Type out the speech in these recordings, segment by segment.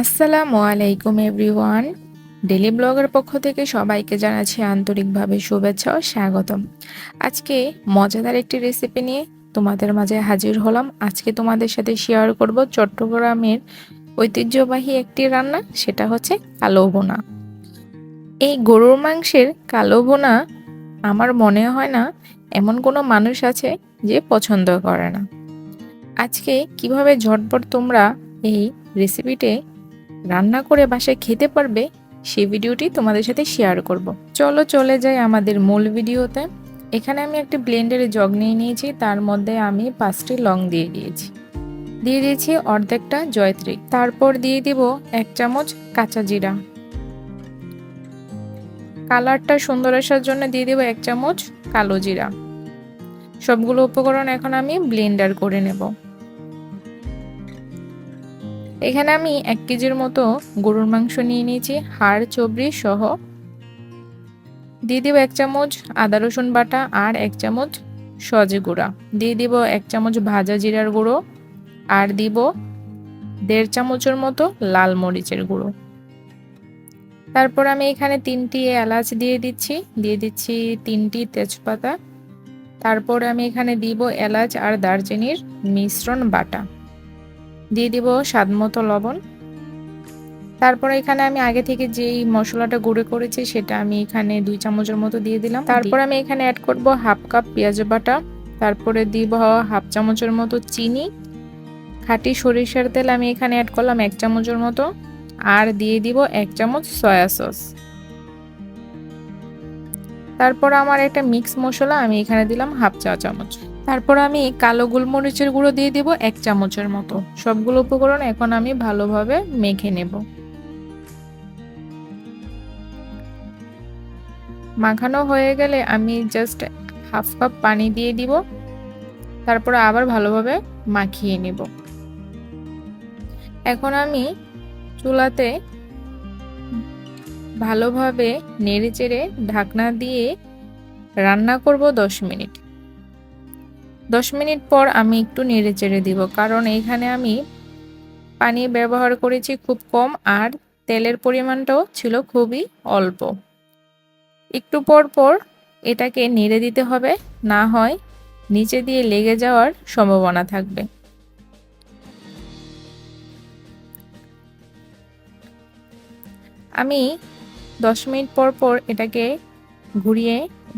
আসসালামু আলাইকুম everyone. Daily ব্লগের পক্ষ থেকে সবাইকে জানাচ্ছি আন্তরিকভাবে শুভেচ্ছা ও স্বাগতম। আজকে মজাদার একটি রেসিপি নিয়ে তোমাদের মাঝে হাজির হলাম। আজকে তোমাদের সাথে শেয়ার করব চট্টগ্রামের ঐতিহ্যবাহী একটি রান্না, সেটা হচ্ছে কালো ভুনা। এই গরুর মাংসের কালো ভুনা আমার মনে হয় না এমন কোনো মানুষ আছে যে পছন্দ করে না। আজকে কিভাবে ঝটপট তোমরা এই রেসিপিটি রান্না করে বাসায় খেতে পারবে সেই ভিডিওটি তোমাদের সাথে শেয়ার করব। চলো চলে যাই আমাদের মূল ভিডিওতে। এখানে আমি একটি ব্লেন্ডারে জগ নিয়ে নিয়েছি, তার মধ্যে আমি 5টি লং দিয়ে দিয়েছি অর্ধেকটা জয়ত্রী। তারপর দিয়ে দিব 1 চামচ কাঁচা জিরা। কালারটা সুন্দর আসার জন্য দিয়ে দেব 1 চামচ কালো জিরা। সবগুলো উপকরণ এখন আমি ব্লেন্ডার করে নেব। এখানে আমি 1 কেজির মতো গরুর মাংস নিয়ে নিয়েছি, হাড় চবড়ি সহ। দিয়ে দিব 1 চামচ আদা রসুন বাটা আর 1 চামচ সজে গুঁড়া। দিয়ে দিব 1 চামচ ভাজা জিরার গুঁড়ো আর দিব 1.5 চামচের মতো লাল মরিচের গুঁড়ো। তারপর আমি এখানে 3টি এলাচ দিয়ে দিচ্ছি 3টি তেজপাতা। তারপর আমি এখানে দিব এলাচ আর দারচিনির মিশ্রণ বাটা। দিয়ে দিব স্বাদমতো লবণ। তারপর এখানে আমি আগে থেকে যেই মশলাটা গুঁড়ো করেছি সেটা আমি এখানে 2 চামচের মতো দিয়ে দিলাম। তারপর আমি এখানে অ্যাড করব হাফ কাপ পেঁয়াজ বাটা। তারপরে দিব হাফ চামচের মতো চিনি। খাঁটি সরিষার তেল আমি এখানে অ্যাড করলাম 1 চামচের মতো। আর দিয়ে দিব 1 চামচ সয়া সস। তারপর আমার একটা মিক্স মশলা আমি এখানে দিলাম হাফ চা চামচ। তারপর আমি কালো গোলমরিচের গুঁড়ো দিয়ে দিব 1 চামচের মতো। সবগুলো উপকরণ এখন আমি ভালোভাবে মেখে নেব। মাখানো হয়ে গেলে আমি জাস্ট হাফ কাপ পানি দিয়ে দিব। তারপর আবার ভালোভাবে মাখিয়ে নেব। এখন আমি চুলাতে ভালোভাবে নেড়েচেড়ে ঢাকনা দিয়ে রান্না করব 10 মিনিট। 10 মিনিট পর আমি একটু নেড়েচেড়ে দিব, কারণ এখানে আমি পানি ব্যবহার করেছি খুব কম আর তেলের পরিমাণটাও ছিল খুবই অল্প। একটু পর পর এটাকে নেড়ে দিতে হবে, না হয় নিচে দিয়ে লেগে যাওয়ার সম্ভাবনা থাকবে। আমি 10 মিনিট পর পর এটাকে ঘুরিয়ে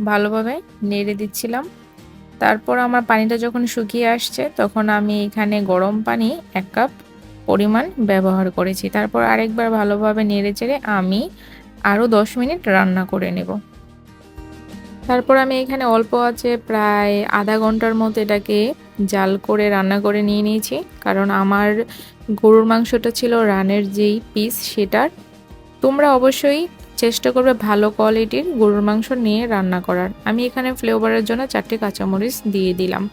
ভালোভাবে নেড়ে দিচ্ছিলাম। তারপর আমার পানিটা যখন শুকিয়ে আসছে তখন আমি এখানে গরম পানি 1 কাপ পরিমাণ ব্যবহার করেছি। তারপর আরেকবার ভালোভাবে নেড়েচেড়ে আমি আরও 10 মিনিট রান্না করে নেব। তারপর আমি এখানে অল্প আছে প্রায় আধা ঘন্টার মতো এটাকে জাল করে রান্না করে নিয়ে নিয়েছি, কারণ আমার গরুর মাংসটা ছিল রানের যেই পিস সেটার। তোমরা অবশ্যই চেষ্টা করবে ভালো কোয়ালিটির গরুর মাংস নিয়ে রান্না করার। আমি এখানে ফ্লেভারের জন্য 4টি কাঁচামরিচ দিয়ে দিলাম।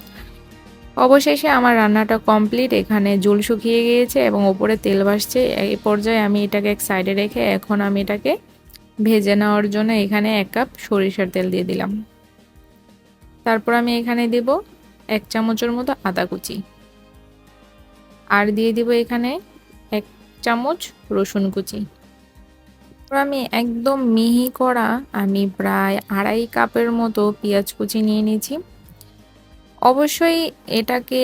অবশেষে আমার রান্নাটা কমপ্লিট। এখানে জল শুকিয়ে গিয়েছে এবং ওপরে তেল ভাসছে। এই পর্যায়ে আমি এটাকে এক সাইডে রেখে এখন আমি এটাকে ভেজে নেওয়ার জন্য এখানে 1 কাপ সরিষার তেল দিয়ে দিলাম। তারপর আমি এখানে দেব 1 চামচের মতো আদা কুচি আর দিয়ে দিব এখানে 1 চামচ রসুন কুচি। আমি একদম মিহি করা আমি প্রায় 2.5 কাপের মতো পেঁয়াজ কুচি নিয়ে নিয়েছি। অবশ্যই এটাকে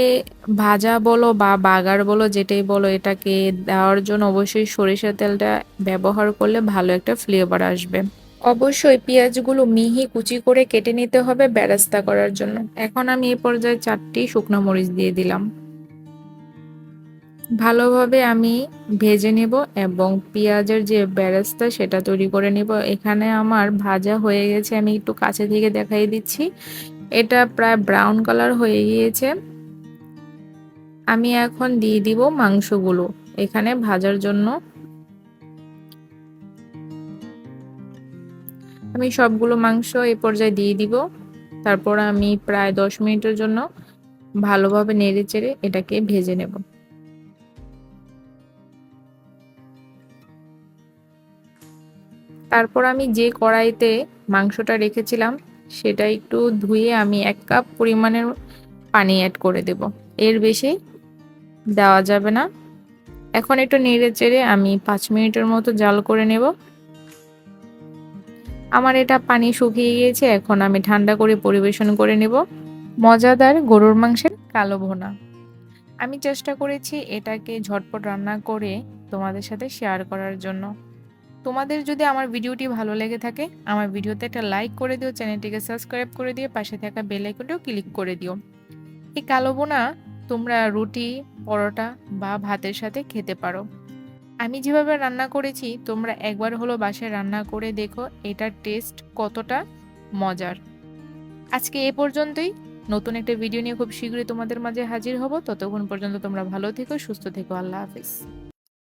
ভাজা বলো বা বাগার বলো যেটাই বলো, এটাকে দেওয়ার জন্য অবশ্যই সরিষার তেলটা ব্যবহার করলে ভালো একটা ফ্লেভার আসবে। অবশ্যই পেঁয়াজগুলো মিহি কুচি করে কেটে নিতে হবে বেরেস্তা করার জন্য। এখন আমি এই পর্যায়ে 4টি শুকনো মরিচ দিয়ে দিলাম। ভালোভাবে আমি ভেজে নেব এবং পেঁয়াজের যে বেরেস্তা সেটা তৈরি করে নেব। এখানে আমার ভাজা হয়ে গেছে, আমি একটু কাছে থেকে দেখাই দিচ্ছি। এটা প্রায় ব্রাউন কালার হয়ে গিয়েছে। আমি এখন দিয়ে দিব মাংসগুলো এখানে ভাজার জন্য। আমি সবগুলো মাংস এই পর্যায়ে দিয়ে দিব। তারপর আমি প্রায় 10 মিনিটের জন্য ভালোভাবে নেড়েচেড়ে এটাকে ভেজে নেব। তারপর আমি যে কড়াইতে মাংসটা রেখেছিলাম সেটা একটু ধুয়ে আমি 1 কাপ পরিমাণের পানি অ্যাড করে দেব। এর বেশি দেওয়া যাবে না। এখন একটু নেড়ে চেড়ে আমি 5 মিনিটের মতো জাল করে নেব। আমার এটা পানি শুকিয়ে গিয়েছে, এখন আমি ঠান্ডা করে পরিবেশন করে নেব। মজাদার গরুর মাংসের কালো ভুনা। আমি চেষ্টা করেছি এটাকে ঝটপট রান্না করে তোমাদের সাথে শেয়ার করার জন্য। তোমাদের যদি আমার ভিডিওটি ভালো লেগে থাকে, আমার ভিডিওতে একটা লাইক করে দিও, চ্যানেলটিকে সাবস্ক্রাইব করে দিয়ে পাশে থাকা বেল আইকনটাও ক্লিক করে দিও। এই কালো ভুনা তোমরা রুটি, পরোটা বা ভাতের সাথে খেতে পারো। আমি যেভাবে রান্না করেছি তোমরা একবার হলো বাসায় রান্না করে দেখো এটার টেস্ট কতটা মজার। আজকে এ পর্যন্তই। নতুন একটা ভিডিও নিয়ে খুব শীঘ্রই তোমাদের মাঝে হাজির হব। ততক্ষণ পর্যন্ত তোমরা ভালো থেকো, সুস্থ থেকো। আল্লাহ হাফিজ।